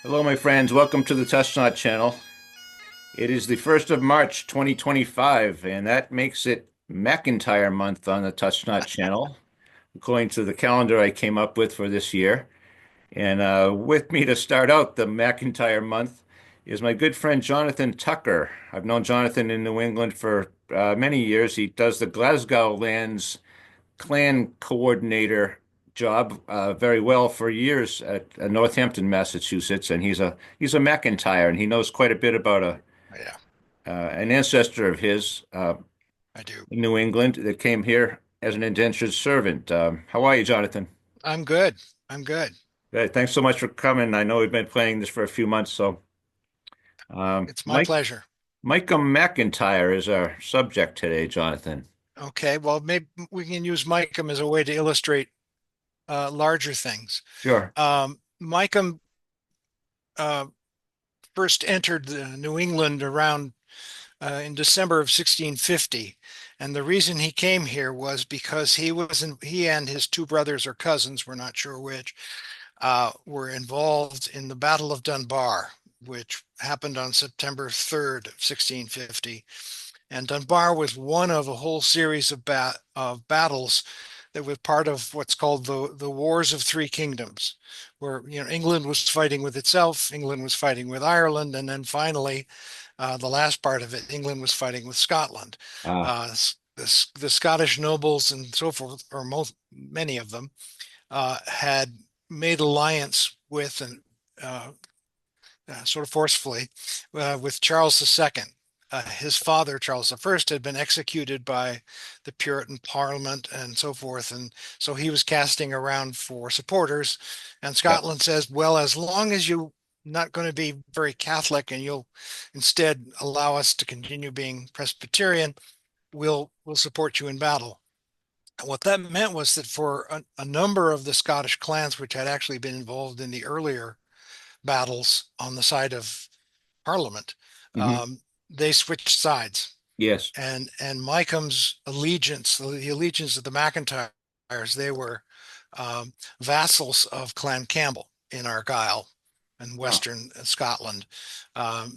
Hello, my friends. Welcome to the Touch channel. It is the 1st of March, 2025, and that makes it McIntire month on the Touch channel, according to the calendar I came up with for this year. And with me to start out the McIntire month is my good friend Jonathan Tucker. I've known Jonathan in New England for many years. He does the Glasgow Lands clan coordinator job very well for years at Northampton, Massachusetts, and he's a McIntyre, and he knows quite a bit about a Yeah, an ancestor of his I do. in New England that came here as an indentured servant. How are you, Jonathan? I'm good. I'm good. Thanks so much for coming. I know we've been planning this for a few months, so It's my Mike pleasure. Micum McIntyre is our subject today, Jonathan. Okay, well, maybe we can use Micum as a way to illustrate larger things. Sure. Micum uh, first entered New England around in December of 1650, and the reason he came here was because he and his two brothers or cousins, we're not sure which, were involved in the Battle of Dunbar, which happened on September 3rd of 1650. And Dunbar was one of a whole series of battles that were part of what's called the Wars of Three Kingdoms, where England was fighting with itself, England was fighting with Ireland, and then finally, the last part of it, England was fighting with Scotland. Uh, The Scottish nobles and so forth, or many of them, had made alliance with and sort of forcefully with Charles II. His father, Charles I, had been executed by the Puritan Parliament and so forth. And so he was casting around for supporters. And yeah. Scotland says, well, as long as you're not going to be very Catholic and you'll instead allow us to continue being Presbyterian, we'll support you in battle. And what that meant was that for a number of the Scottish clans, which had actually been involved in the earlier battles on the side of Parliament, Hmm. they switched sides. Yes. And Micum's allegiance, the allegiance of the McIntyres, they were vassals of Clan Campbell in Argyll and Oh, Western Scotland.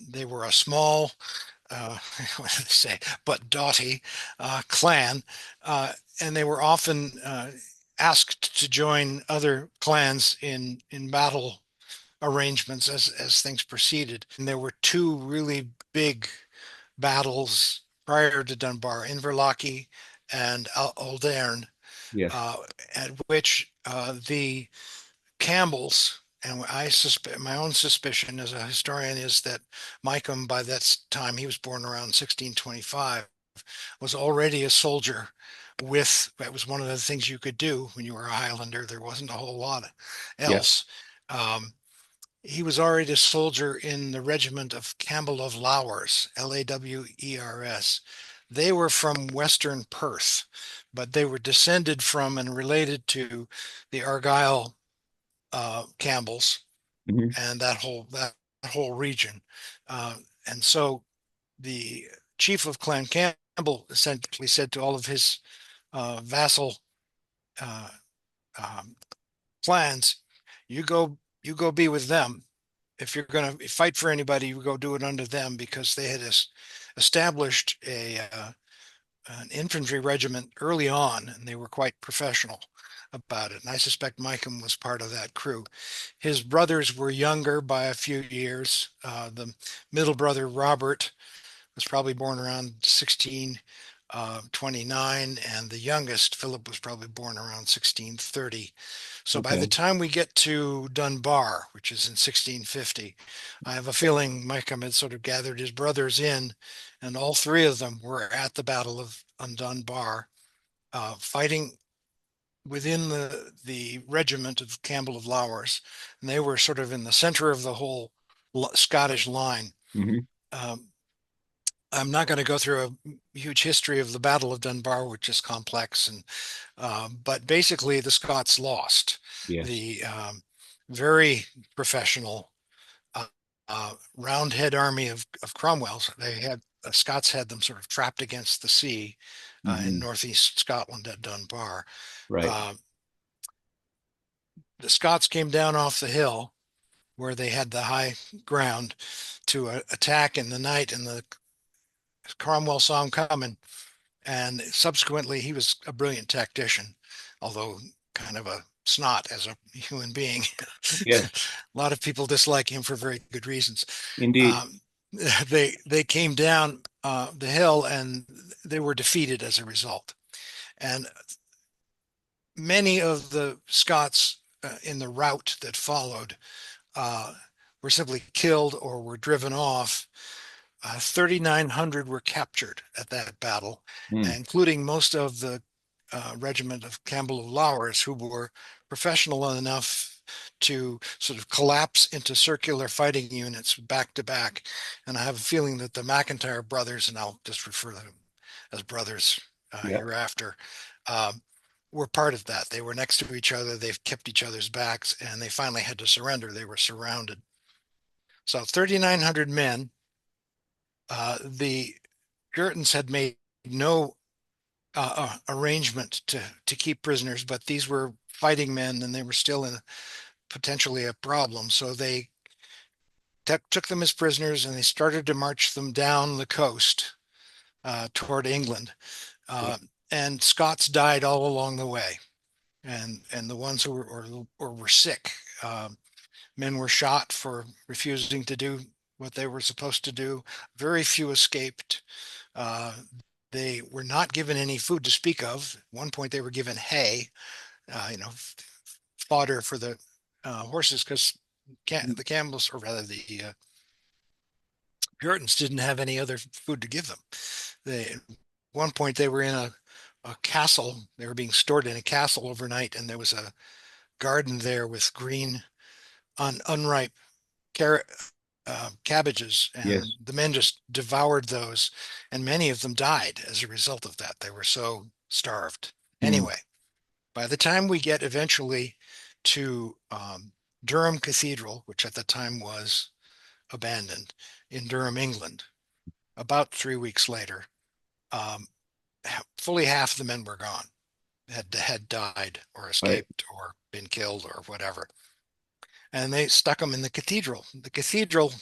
They were a small, what do they say, but doughty clan, and they were often asked to join other clans in battle arrangements as things proceeded. And there were two really big battles prior to Dunbar, Inverlochy and Aldern, yes. uh, at which the Campbells, and I suspect my own suspicion as a historian is that Micum, by that time, he was born around 1625, was already a soldier. That was one of the things you could do when you were a Highlander. There wasn't a whole lot Yes. else. Um, he was already a soldier in the regiment of Campbell of Lowers, Lawers. They were from Western Perth, but they were descended from and related to the Argyll Campbells Hmm. and that whole region. Uh, and so the chief of Clan Campbell essentially said to all of his vassal uh, um, clans, you go be with them. If you're going to fight for anybody, you go do it under them because they had established an infantry regiment early on, and they were quite professional about it. And I suspect Micum was part of that crew. His brothers were younger by a few years. The middle brother, Robert, was probably born around 1629, and the youngest, Philip, was probably born around 1630. So by the Okay. time we get to Dunbar, which is in 1650, I have a feeling Micum had sort of gathered his brothers in, and all three of them were at the Battle of Dunbar, fighting within the regiment of Campbell of Lowers, and they were sort of in the center of the whole Scottish line. Hmm. Um, I'm not going to go through a huge history of the Battle of Dunbar, which is complex, and but basically the Scots lost. Yes. The very professional uh, Roundhead army of Cromwell's. They had Scots had them sort of trapped against the sea in Hmm. northeast Scotland at Dunbar. Right. Uh, the Scots came down off the hill where they had the high ground to attack in the night, and the Cromwell saw him coming, and subsequently he was a brilliant tactician, although kind of a snot as a human being. A Yes, lot of people dislike him for very good reasons. indeed. Um, they came down the hill and they were defeated as a result. And many of the Scots in the rout that followed uh, were simply killed or were driven off. 3,900 were captured at that battle, Hmm. including most of the regiment of Campbell of Lowers, who were professional enough to sort of collapse into circular fighting units back to back. And I have a feeling that the McIntire brothers, and I'll just refer to them as brothers Yeah. hereafter, um, were part of that. They were next to each other. They've kept each other's backs, and they finally had to surrender. They were surrounded. So 3,900 men. The Puritans had made no arrangement to keep prisoners, but these were fighting men, and they were still in potentially a problem. So they took them as prisoners, and they started to march them down the coast toward England. Yeah. Uh, and Scots died all along the way, and the ones who were sick. Men were shot for refusing to do what they were supposed to do. Very few escaped. Uh, they were not given any food to speak of. At one point, they were given hay, fodder for the horses, because the Campbells, or rather the Puritans, didn't have any other food to give them. At one point, they were in a castle. They were being stored in a castle overnight, and there was a garden there with green, unripe carrot, cabbages, and Yes. the men just devoured those, and many of them died as a result of that. They were so starved. Hmm. Anyway, by the time we get eventually to Durham Cathedral, which at the time was abandoned in Durham, England, about 3 weeks later, um, fully half the men were gone, had died or Right. escaped or been killed or whatever. And they stuck them in the cathedral. The cathedral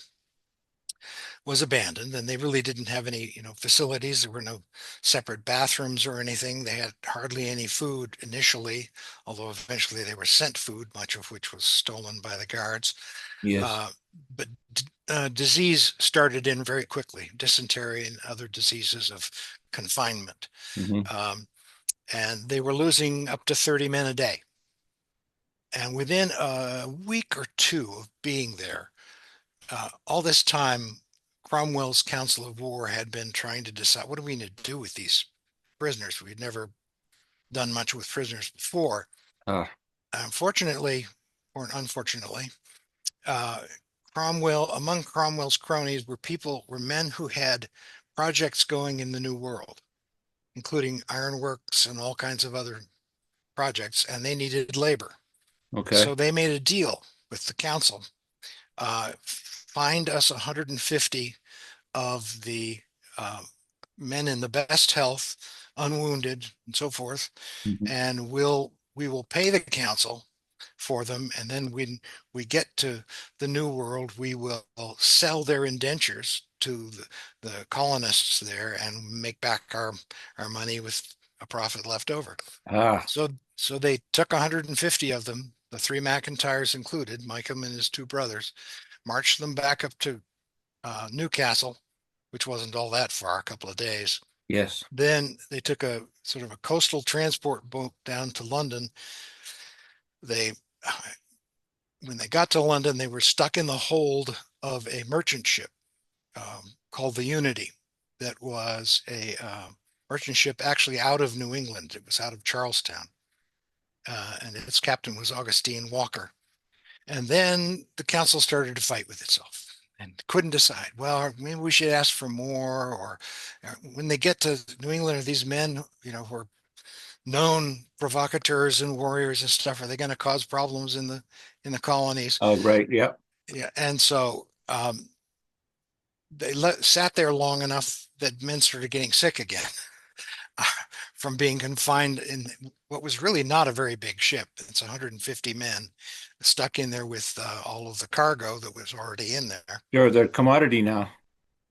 was abandoned, and they really didn't have any, facilities. There were no separate bathrooms or anything. They had hardly any food initially, although eventually they were sent food, much of which was stolen by the guards. Yes. Uh, but disease started in very quickly, dysentery and other diseases of confinement. Hmm. Um, and they were losing up to 30 men a day. And within a week or two of being there, all this time, Cromwell's Council of War had been trying to decide, what are we going to do with these prisoners? We'd never done much with prisoners before. Ah, Unfortunately, or unfortunately, uh, among Cromwell's cronies were men who had projects going in the New World, including ironworks and all kinds of other projects, and they needed labor. okay. So they made a deal with the council. Find us 150 of the uh, men in the best health, unwounded, and so forth, Hmm. and we will pay the council for them. And then when we get to the New World, we will sell their indentures to the colonists there and make back our money with a profit left over. Ah, So they took 150 of them, the three McIntyres included, Micum and his two brothers, marched them back up to Newcastle, which wasn't all that far, a couple of days. yes. Then they took a sort of a coastal transport boat down to London. They, when they got to London, they were stuck in the hold of a merchant ship called the Unity, that was a merchant ship actually out of New England. It was out of Charlestown, and its captain was Augustine Walker. And then the council started to fight with itself and couldn't decide. Well, maybe we should ask for more. Or when they get to New England, are these men, who are known provocateurs and warriors and stuff, are they going to cause problems in the colonies? Oh, right. Yep. Yeah, and so they sat there long enough that men started getting sick again from being confined in what was really not a very big ship. It's 150 men stuck in there with all of the cargo that was already in there. Sure, they're commodity now.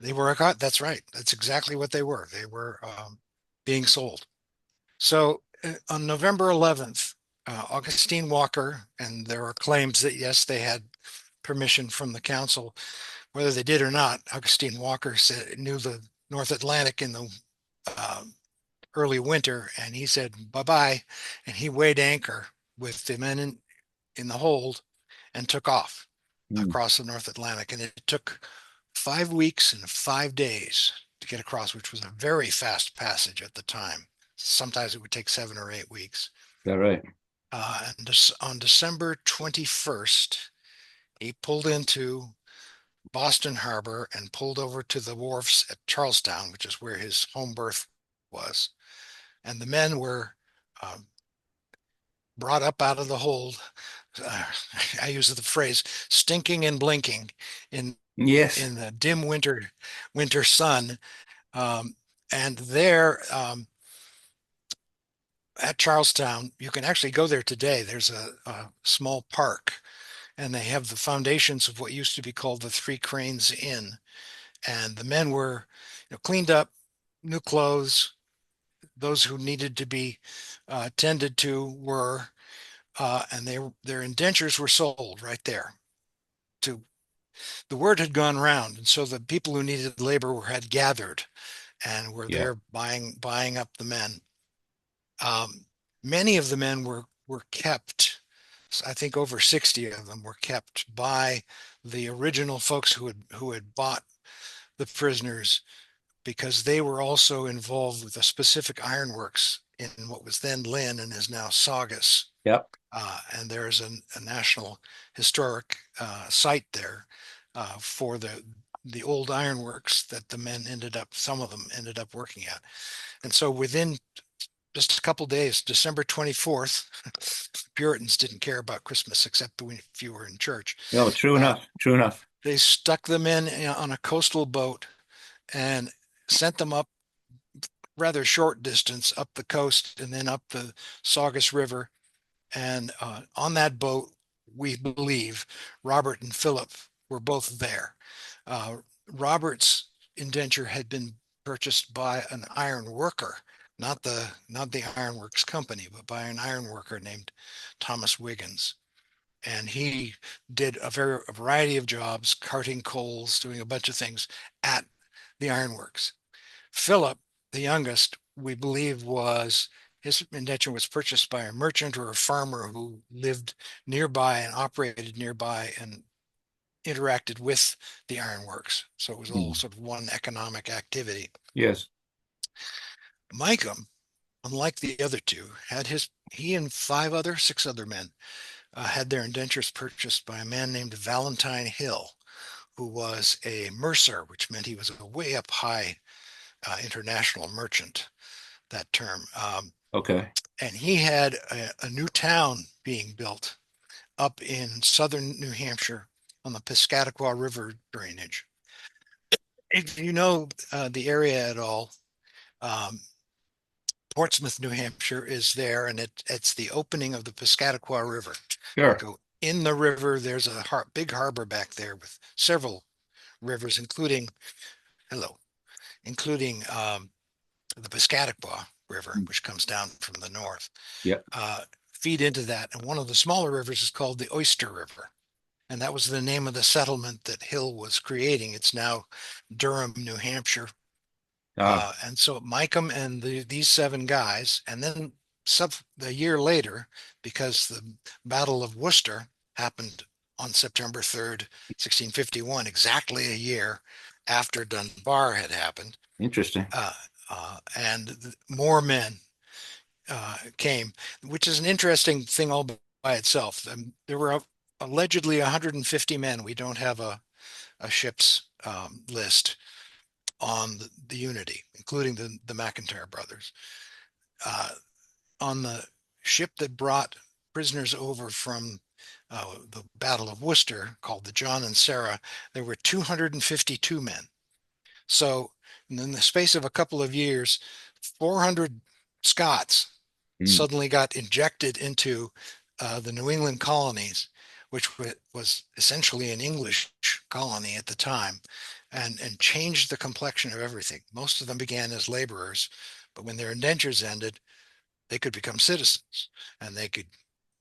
They were, that's right. That's exactly what they were. They were being sold. So on November 11th, Augustine Walker, and there are claims that yes, they had permission from the council. Whether they did or not, Augustine Walker knew the North Atlantic in the early winter, and he said bye-bye, and he weighed anchor with the men in the hold and took off Mm, across the North Atlantic. And it took 5 weeks and 5 days to get across, which was a very fast passage at the time. Sometimes it would take 7 or 8 weeks. is that right? And on December 21st, he pulled into Boston Harbor and pulled over to the wharfs at Charlestown, which is where his home berth was. And the men were um, brought up out of the hold. Uh, I use the phrase "stinking and blinking" in Yes. in the dim winter sun. Um, and there at Charlestown, you can actually go there today. There's a small park, and they have the foundations of what used to be called the Three Cranes Inn. And the men were, cleaned up, new clothes. Those who needed to be tended to were, and their indentures were sold right there. To the word had gone round, and so the people who needed labor had gathered and were Yeah. there buying up the men. Um, Many of the men were kept. I think over 60 of them were kept by the original folks who had bought the prisoners, because they were also involved with a specific ironworks in what was then Lynn and is now Saugus. Yep. And there's a national historic site there for the old ironworks that some of them ended up working at. And so within just a couple days, December 24th, Puritans didn't care about Christmas except if you were in church. No, true Uh, enough. True enough. they stuck them in on a coastal boat and sent them up rather short distance up the coast and then up the Saugus River. And on that boat, we believe Robert and Philip were both there. Uh, Robert's indenture had been purchased by an iron worker, not the ironworks company, but by an iron worker named Thomas Wiggins. And he did a variety of jobs, carting coals, doing a bunch of things at the ironworks. Philip, the youngest, we believe his indenture was purchased by a merchant or a farmer who lived nearby and operated nearby and interacted with the ironworks. So it was all Mm, sort of one economic activity. yes. Micum, unlike the other two, he and six other men had their indentures purchased by a man named Valentine Hill, who was a mercer, which meant he was a way up high international merchant, that term. Okay. And he had a new town being built up in southern New Hampshire on the Piscataqua River drainage. If you know the area at all, um, Portsmouth, New Hampshire is there, and it's the opening of the Piscataqua River. You Sure. go in the river, there's a big harbor back there with several rivers, hello, including the Piscataqua River, Mm, which comes down from the north, yep. uh, feed into that. And one of the smaller rivers is called the Oyster River. And that was the name of the settlement that Hill was creating. It's now Durham, New Hampshire. Ah, And so Micum and these seven guys, and then a year later, because the Battle of Worcester happened on September 3rd, 1651, exactly a year after Dunbar had happened, interesting. and more men came, which is an interesting thing all by itself. There were allegedly 150 men. We don't have a ship's list on the Unity, including the McIntire brothers. Uh, on the ship that brought prisoners over from the Battle of Worcester, called the John and Sarah, there were 252 men. So in the space of a couple of years, 400 Scots Mm. suddenly got injected into the New England colonies, which was essentially an English colony at the time, and changed the complexion of everything. Most of them began as laborers, but when their indentures ended, they could become citizens and they could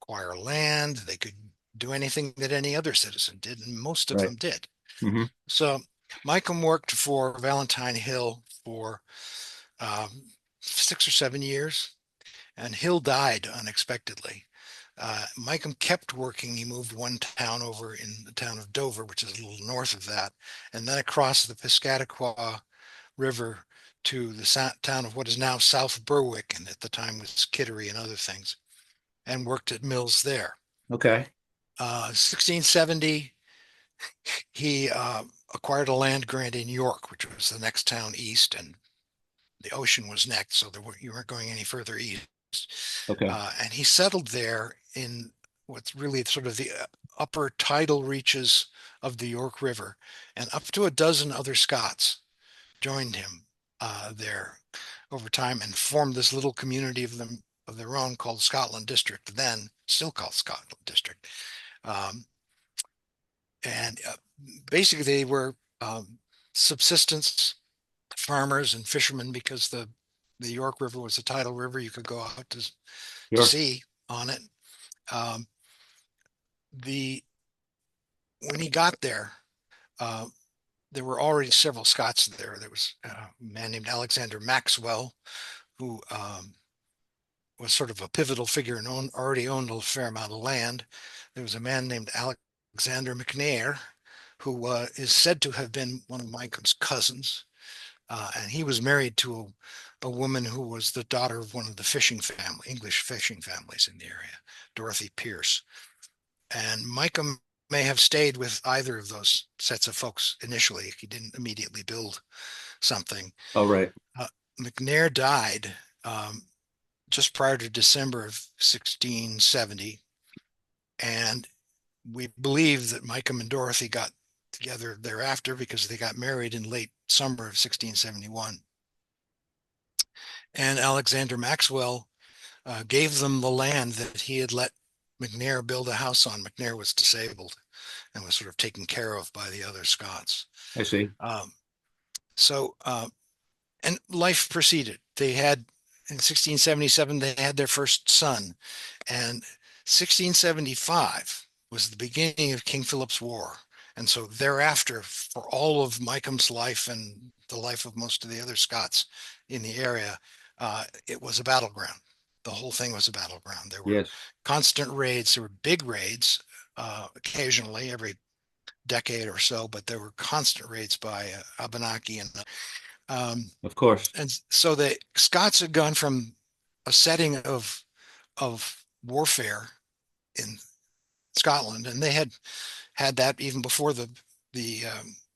acquire land. They could do anything that any other citizen did, and most of Right. them did. Hmm. So Micum worked for Valentine Hill for 6 or 7 years, and Hill died unexpectedly. Micum kept working. He moved one town over in the town of Dover, which is a little north of that, and then across the Piscataqua River to the town of what is now South Berwick, and at the time was Kittery and other things, and worked at mills there. Okay. 1670, he acquired a land grant in York, which was the next town east, and the ocean was next, so you weren't going any further east. Okay. And he settled there in what's really sort of the upper tidal reaches of the York River, and up to a dozen other Scots joined him there over time and formed this little community of their own called Scotland District, then still called Scotland District. Um, and basically, they were subsistence farmers and fishermen because the York River was a tidal river. You could go out to Sure. sea on it. Um, the When he got there, uh, there were already several Scots there. There was a man named Alexander Maxwell, who was sort of a pivotal figure and already owned a fair amount of land. There was a man named Alexander McNair, who is said to have been one of Micum's cousins. And he was married to a woman who was the daughter of one of the English fishing families in the area, Dorothy Pierce. And Micum may have stayed with either of those sets of folks initially. He didn't immediately build something. All right. Uh, McNair died just prior to December of 1670. And we believe that Micum and Dorothy got together thereafter because they got married in late summer of 1671. And Alexander Maxwell gave them the land that he had let McNair build a house on. McNair was disabled and was sort of taken care of by the other Scots. I see. Um, so, and life proceeded. They had, in 1677, they had their first son. And 1675 was the beginning of King Philip's War. And so thereafter, for all of Micum's life and the life of most of the other Scots in the area, it was a battleground. The whole thing was a battleground. There were Yes. constant raids. There were big raids, occasionally every decade or so, but there were constant raids by Abenaki um, Of course. and so the Scots had gone from a setting of warfare in Scotland, and they had that even before the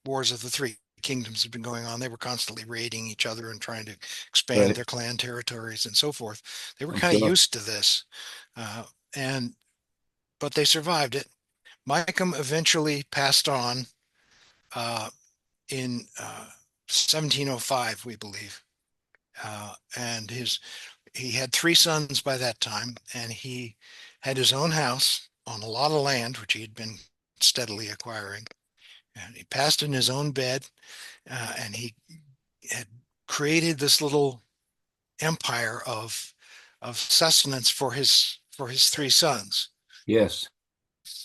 wars of the Three Kingdoms had been going on. They were constantly raiding each other and trying to expand Right. their clan territories and so forth. They were I'm kind of sure. used to this, uh, and but they survived it. Micum eventually passed on in 1705, we believe, and he had three sons by that time, and he had his own house on a lot of land which he had been steadily acquiring. And he passed in his own bed, and he had created this little empire of sustenance for his three sons. Yes.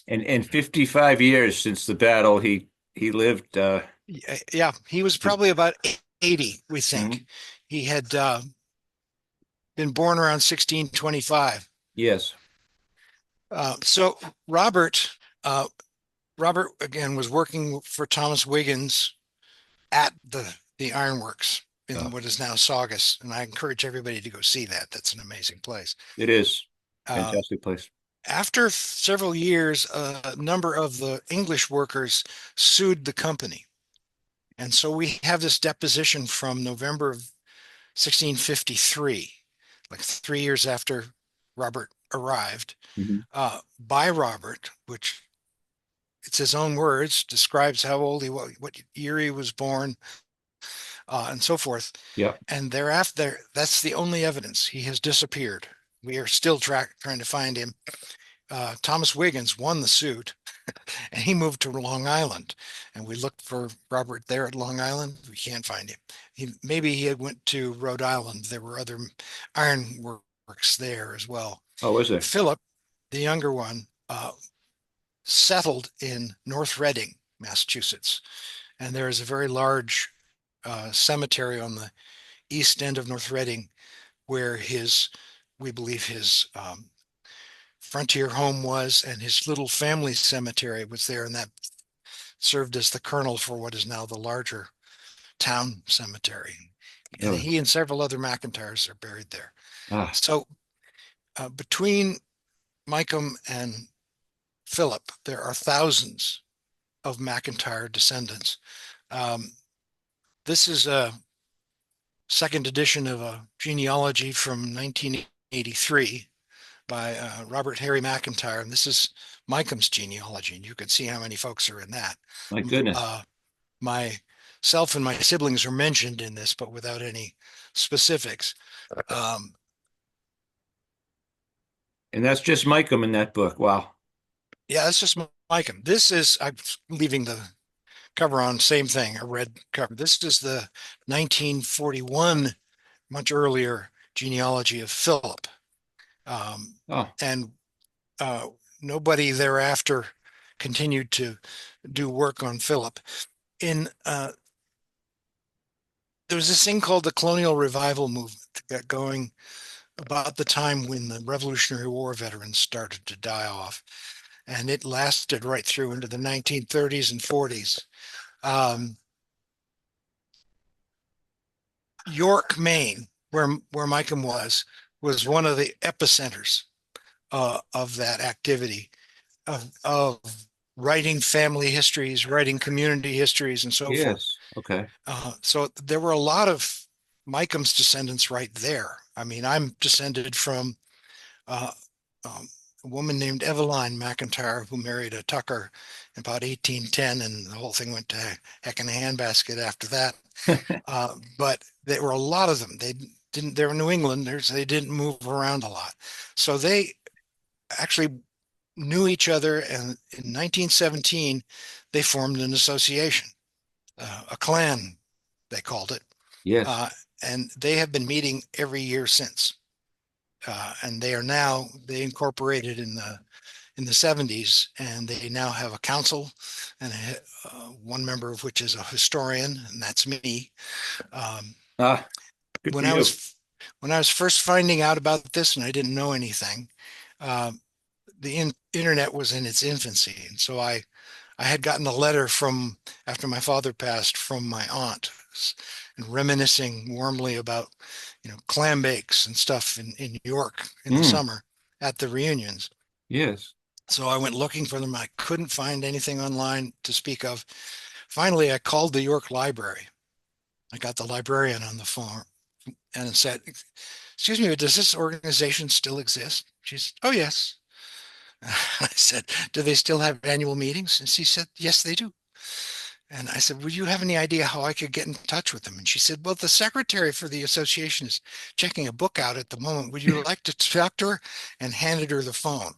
And 55 years since the battle, he lived. Yeah, he was He's, probably about 80, we mhm. think. He had been born around 1625. Yes. So uh, Robert again was working for Thomas Wiggins at the ironworks in Uh, what is now Saugus, and I encourage everybody to go see that. That's an amazing place. it is. Uh, Fantastic place. After several years, a number of the English workers sued the company, and so we have this deposition from November of 1653, like 3 years after Robert arrived, Mhm. by Robert, which it's his own words, describes how old he was, what year he was born, and so forth. Yep. And thereafter, that's the only evidence. He has disappeared. We are still trying to find him. Thomas Wiggins won the suit, and he moved to Long Island. And we looked for Robert there at Long Island. We can't find him. Maybe he had went to Rhode Island. There were other iron works there as well. Oh, is there? Philip, the younger one, settled in North Reading, Massachusetts. And there is a very large cemetery on the east end of North Reading where we believe his frontier home was, and his little family cemetery was there, and that served as the kernel for what is now the larger town cemetery. And Really? he and several other McIntyres are buried there. Ah, So between Micum and Philip, there are thousands of McIntyre descendants. Um, this is a second edition of a genealogy from 1983 by Robert Harry McIntyre, and this is Micum's genealogy, and you can see how many folks are in that. my goodness. Myself and my siblings are mentioned in this, but without any specifics. And that's just Micum in that book. Wow. Yeah, that's just Micum. I'm leaving the cover on, same thing, a red cover. This is the 1941, much earlier genealogy of Philip. Oh, And nobody thereafter continued to do work on Philip. There was this thing called the Colonial Revival Movement that got going about the time when the Revolutionary War veterans started to die off, and it lasted right through into the 1930s and 40s. York, Maine, where Micum was one of the epicenters of that activity of writing family histories, writing community histories, and so forth. yes. Okay. So there were a lot of Micum's descendants right there. I mean, I'm descended from uh, a woman named Eveline McIntire who married a Tucker in about 1810, and the whole thing went to heck in a handbasket after that. But there were a lot of them. They were New Englanders. They didn't move around a lot. So they actually knew each other, and in 1917 they formed an association, a clan they called it, Yes. uh, and they have been meeting every year since. And they incorporated in the 70s, and they now have a council, and one member of which is a historian, and that's me. Um, Ah, good for when I you. was when I was first finding out about this, and I didn't know anything, uh, the internet was in its infancy, and so I had gotten a letter from after my father passed from my aunt, and reminiscing warmly about clam bakes and stuff in New York in the Mm, summer at the reunions. yes. So I went looking for them. I couldn't find anything online to speak of. Finally, I called the York Library. I got the librarian on the phone and said, "Excuse me, but does this organization still exist?" She's, "Oh, yes." I said, "Do they still have annual meetings?" And she said, "Yes, they do." And I said, "Would you have any idea how I could get in touch with them?" And she said, "Well, the secretary for the association is checking a book out at the moment. Would you like to talk to her?" And handed her the phone.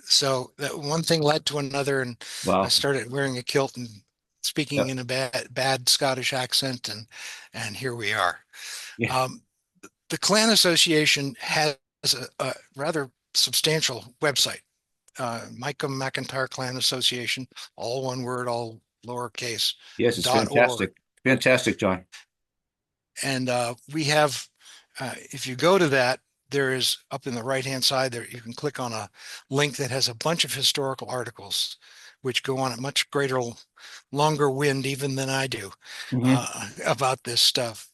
So that one thing led to another, and I Wow. started wearing a kilt and Yeah. speaking in a bad Scottish accent, and here we are. Yeah. Um, the Clan Association has a rather substantial website, Micum McIntire Clan Association, all one word, all lowercase, Yes, it's .org. fantastic. Fantastic, John. And we have, if you go to that, there is up in the right-hand side there, you can click on a link that has a bunch of historical articles, which go on at much greater, longer wind even than I do Hmm. about this stuff.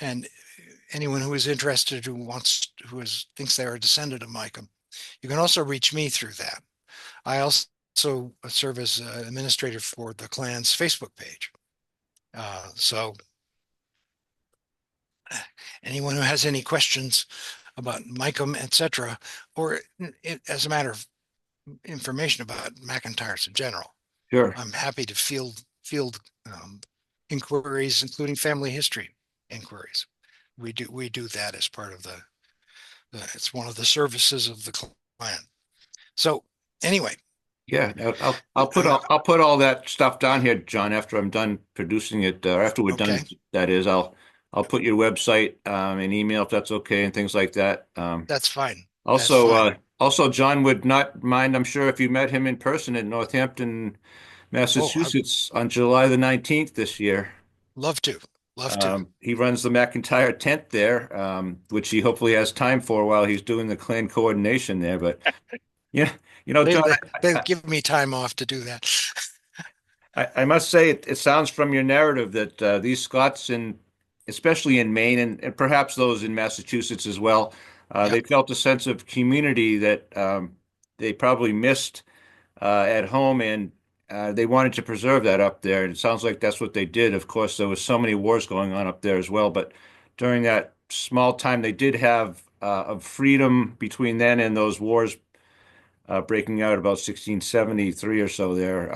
And anyone who is interested, thinks they are a descendant of Micum, you can also reach me through that. I also serve as administrator for the clan's Facebook page. So anyone who has any questions about Micum, etc., or as a matter of information about McIntyres in general, Sure. I'm happy to field um, inquiries, including family history inquiries. We do that as part of it's one of the services of the clan. So anyway, Yeah, uh, I'll put all that stuff down here, John, after I'm done producing it, or after we're okay, done, that is, I'll put your website and email if that's okay and things like that. that's fine. That's Also, fine. John would not mind, I'm sure, if you met him in person in Northampton, Oh, I'd Massachusetts on July the 19th this year. love to. Love to. He runs the McIntire tent there, which he hopefully has time for while he's doing the clan coordination there. But yeah, They, John, they, they give me time off to do that. I must say it sounds from your narrative that these Scots especially in Maine and perhaps those in Massachusetts as well, Yeah, they felt a sense of community that they probably missed at home, and they wanted to preserve that up there. And it sounds like that's what they did. Of course, there was so many wars going on up there as well, but during that small time they did have of freedom between then and those wars breaking out about 1673 or so there,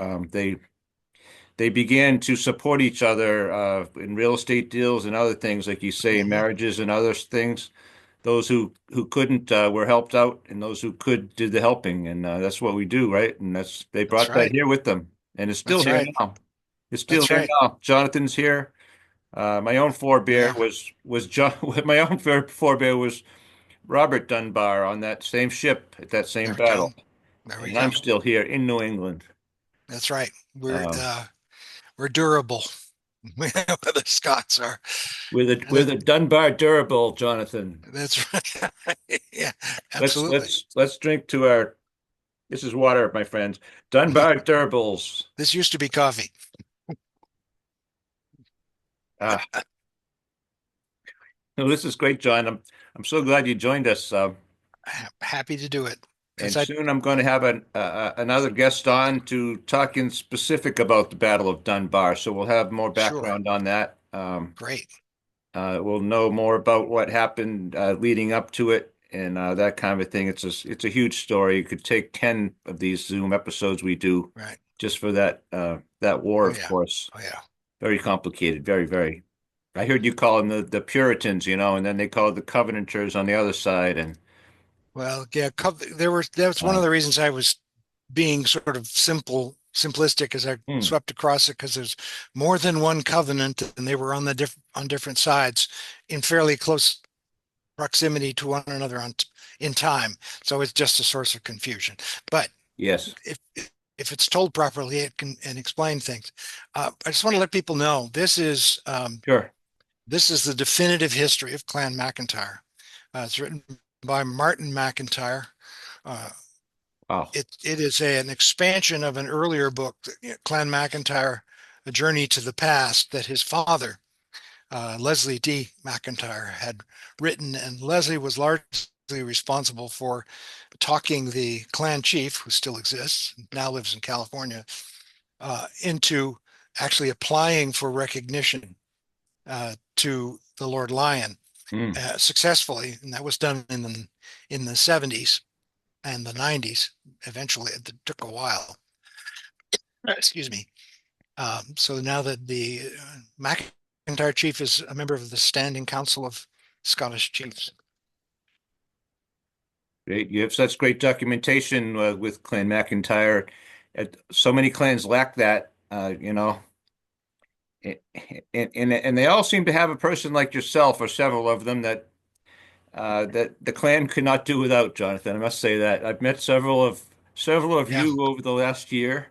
they began to support each other in real estate deals and other things, like you say, in hmm, marriages and other things. Those who couldn't were helped out, and those who could did the helping, and that's what we do, right? And they that's brought that right. here with them, and it's still That's here right. now. It's still That's here right. now. Jonathan's here. My own forebear Yeah, was John. My own forebear was Robert Dunbar on that same ship at that same there we go. battle, There we and I'm go. still here in New England. That's right. Um, We're durable. The Scots are. And we're the Dunbar Durable, Jonathan. that's right. Yeah, Let's absolutely. let's let's drink to our. This is water, my friends. Dunbar Durables. This used to be coffee. Ah, no, this is great, John. I'm so glad you joined us. Happy to do it because And I soon I'm going to have another guest on to talk in specific about the Battle of Dunbar. So we'll have more sure. background on that. Great. We'll know more about what happened leading up to it and that kind of thing. It's a huge story. You could take 10 of these Zoom episodes we do Right. just for that war, Oh of yeah. course. Oh yeah. Very complicated, very, very. I heard you call them the Puritans, and then they called the Covenanters on the other side, and Well, yeah, that's one of uh, the reasons I was being sort of simplistic as I hmm, swept across it because there's more than one covenant and they were on different sides in fairly close proximity to one another in time. So it's just a source of confusion. But yes, if if it's told properly, it can and explain things. I just want to let people know sure. this is the definitive history of Clan McIntire. It's written by Martin McIntire. Uh, Wow. it is an expansion of an earlier book, Clan McIntire: A Journey to the Past, that his father, Leslie D. McIntire, had written, and Leslie was largely responsible for talking the clan chief, who still exists, now lives in California, into actually applying for recognition to the Lord Lion Hmm. successfully, and that was done in the 70s and the 90s. Eventually, it took a while. Excuse me. So now that the McIntire chief is a member of the Standing Council of Scottish Chiefs. Great. You have such great documentation with Clan McIntyre. So many clans lack that, and they all seem to have a person like yourself or several of them that the clan could not do without, Jonathan. I must say that I've met several of Yeah, you over the last year.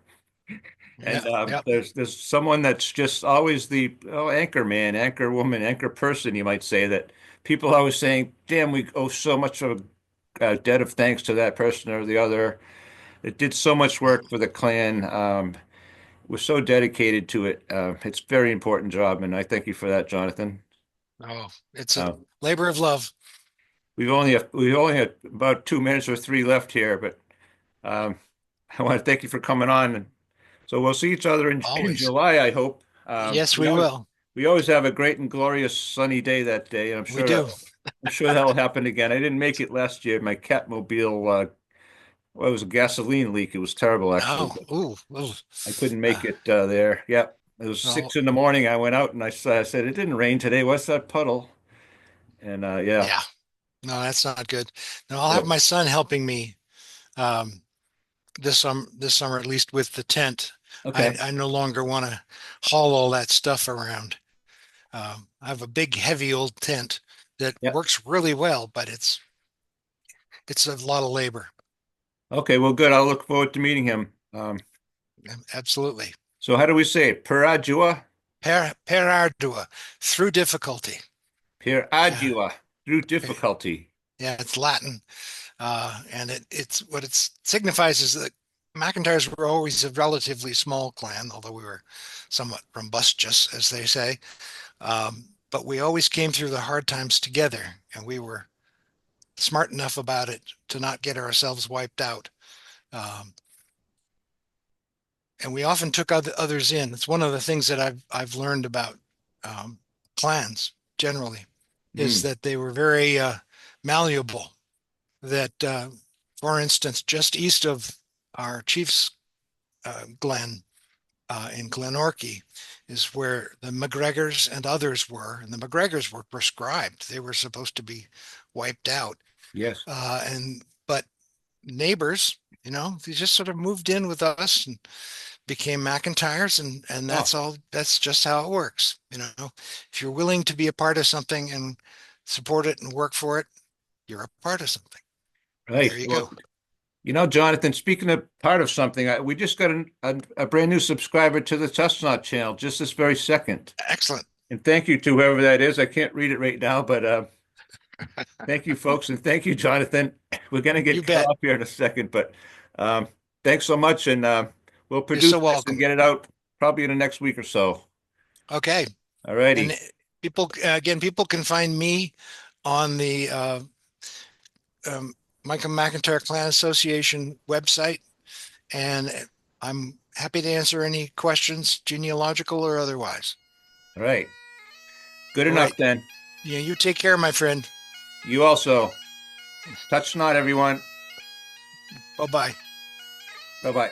yeah, And yeah. there's someone that's just always the anchor man, anchor woman, anchor person, you might say, that people are always saying, "Damn, we owe so much of a debt of thanks to that person or the other. It did so much work for the clan. Was so dedicated to it. It's a very important job, and I thank you for that, Jonathan." Oh, it's a Uh, labor of love. we've only had about 2 minutes or three left here, but um, I want to thank you for coming on. So we'll see each other in Always. July, I hope. Yes, we will. We always have a great and glorious sunny day that day, and We do. I'm sure that'll happen again. I didn't make it last year. My Catmobile, well, it was a gasoline leak. It was terrible, actually, Oh, but ooh, ooh. I couldn't make Uh, it there. Yeah. It was Well, 6 in the morning. I went out and I said, it didn't rain today. What's that puddle? And yeah. yeah, no, that's not good. Now I'll have So, my son helping me um, this summer, at least with the tent. I, okay. I no longer want to haul all that stuff around. I have a big, heavy old tent that Yeah. works really well, but it's a lot of labor. Okay. Well, good. I'll look forward to meeting him. Absolutely. So how do we say it? Per ardua? Per ardua, through difficulty. Per Uh, ardua. Through difficulty. yeah, it's Latin, and it's what it signifies is that McIntyres were always a relatively small clan, although we were somewhat rumbustious, as they say. But we always came through the hard times together, and we were smart enough about it to not get ourselves wiped out. Um, and we often took others in. It's one of the things that I've learned about um, clans generally is Mm, that they were very malleable. That, for instance, just east of our chief's glen in Glenorchy is where the McGregors and others were, and the McGregors were proscribed. They were supposed to be wiped out, yes. and but neighbors, they just sort of moved in with us and became McIntyres, and Oh, that's all. That's just how it works. If you're willing to be a part of something and support it and work for it, you're a part of something. right. There you Well, go. Jonathan, speaking of part of something, we just got a brand new subscriber to the Chestnut channel just this very second. Excellent. And thank you to whoever that is. I can't read it right now, but thank you, folks, and thank you, Jonathan. We're going to You get cut bet. off here in a second, but um, thanks so much, and we'll You're produce so this and welcome. get it out probably in the next week or so. Okay. All And righty. people can find me on the um, Micum McIntire Clan Association website, and I'm happy to answer any questions, genealogical or otherwise. All right. Good All enough right. then. Yeah, you take care, my friend. You also. Touch not, everyone. Bye bye. Bye bye.